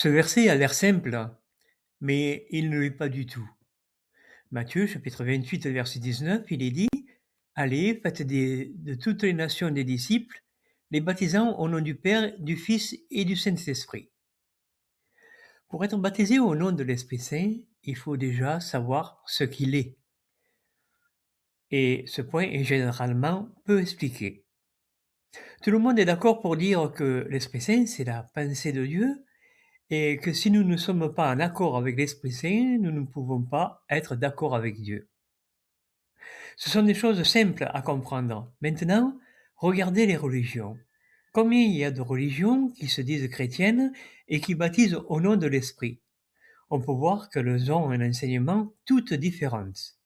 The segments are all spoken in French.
Ce verset a l'air simple, mais il ne l'est pas du tout. Matthieu chapitre 28 verset 19, il est dit: «Allez, faites de toutes les nations des disciples, les baptisant au nom du Père, du Fils et du Saint-Esprit». Pour être baptisé au nom de l'Esprit Saint, il faut déjà savoir ce qu'il est. Et ce point est généralement peu expliqué. Tout le monde est d'accord pour dire que l'Esprit Saint, c'est la pensée de Dieu, et que si nous ne sommes pas en accord avec l'Esprit Saint, nous ne pouvons pas être d'accord avec Dieu. Ce sont des choses simples à comprendre. Maintenant, regardez les religions. Combien il y a de religions qui se disent chrétiennes et qui baptisent au nom de l'Esprit? On peut voir qu'elles ont un enseignement toutes différentes.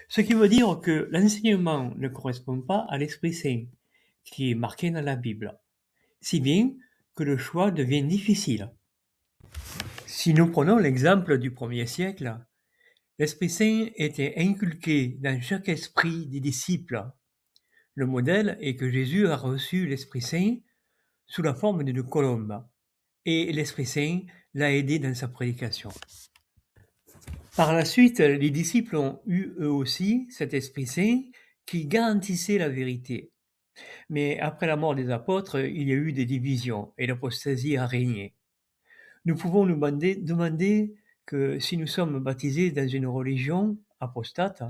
Ce qui veut dire que l'enseignement ne correspond pas à l'Esprit Saint, qui est marqué dans la Bible, si bien que le choix devient difficile. Si nous prenons l'exemple du premier siècle, l'Esprit Saint était inculqué dans chaque esprit des disciples. Le modèle est que Jésus a reçu l'Esprit Saint sous la forme d'une colombe, et l'Esprit Saint l'a aidé dans sa prédication. Par la suite, les disciples ont eu eux aussi cet Esprit Saint qui garantissait la vérité. Mais après la mort des apôtres, il y a eu des divisions et l'apostasie a régné. Nous pouvons nous demander que si nous sommes baptisés dans une religion apostate,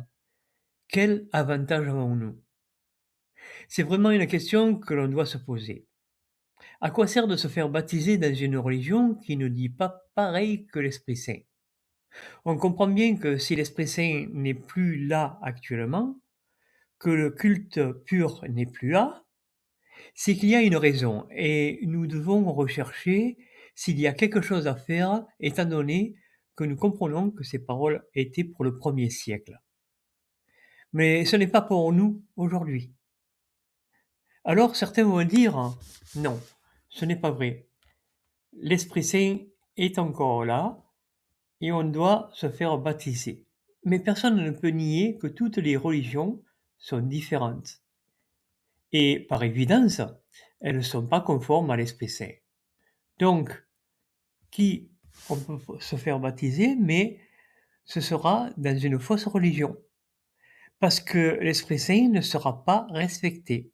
quel avantage avons-nous? C'est vraiment une question que l'on doit se poser. À quoi sert de se faire baptiser dans une religion qui ne dit pas pareil que l'Esprit Saint? On comprend bien que si l'Esprit Saint n'est plus là actuellement, que le culte pur n'est plus là, c'est qu'il y a une raison et nous devons rechercher s'il y a quelque chose à faire étant donné que nous comprenons que ces paroles étaient pour le premier siècle. Mais ce n'est pas pour nous aujourd'hui. Alors certains vont dire: non, ce n'est pas vrai. L'Esprit Saint est encore là et on doit se faire baptiser. Mais personne ne peut nier que toutes les religions sont différentes. Et par évidence, elles ne sont pas conformes à l'Esprit Saint. Donc, on peut se faire baptiser, mais ce sera dans une fausse religion. Parce que l'Esprit Saint ne sera pas respecté.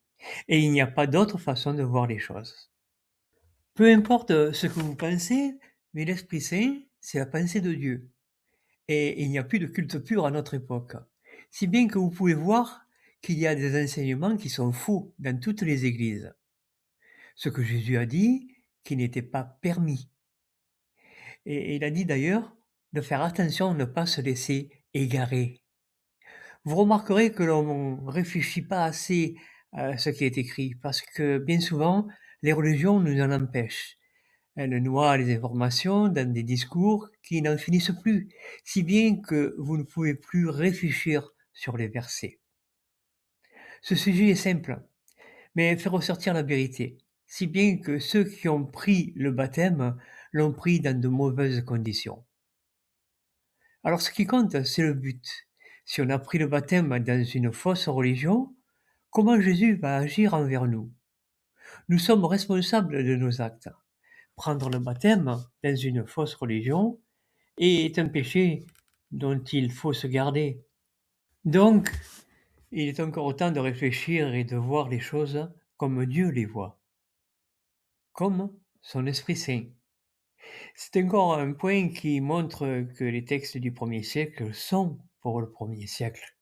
Et il n'y a pas d'autre façon de voir les choses. Peu importe ce que vous pensez, mais l'Esprit Saint, c'est la pensée de Dieu. Et il n'y a plus de culte pur à notre époque. Si bien que vous pouvez voir qu'il y a des enseignements qui sont faux dans toutes les églises. Ce que Jésus a dit, qui n'était pas permis. Et il a dit d'ailleurs de faire attention, ne pas se laisser égarer. Vous remarquerez que l'on ne réfléchit pas assez à ce qui est écrit, parce que bien souvent, les religions nous en empêchent. Elles noient les informations dans des discours qui n'en finissent plus, si bien que vous ne pouvez plus réfléchir sur les versets. Ce sujet est simple, mais fait ressortir la vérité, si bien que ceux qui ont pris le baptême l'ont pris dans de mauvaises conditions. Alors ce qui compte, c'est le but. Si on a pris le baptême dans une fausse religion, comment Jésus va agir envers nous? Nous sommes responsables de nos actes. Prendre le baptême dans une fausse religion est un péché dont il faut se garder. Donc, il est encore temps de réfléchir et de voir les choses comme Dieu les voit, comme son Esprit Saint. C'est encore un point qui montre que les textes du premier siècle sont pour le premier siècle.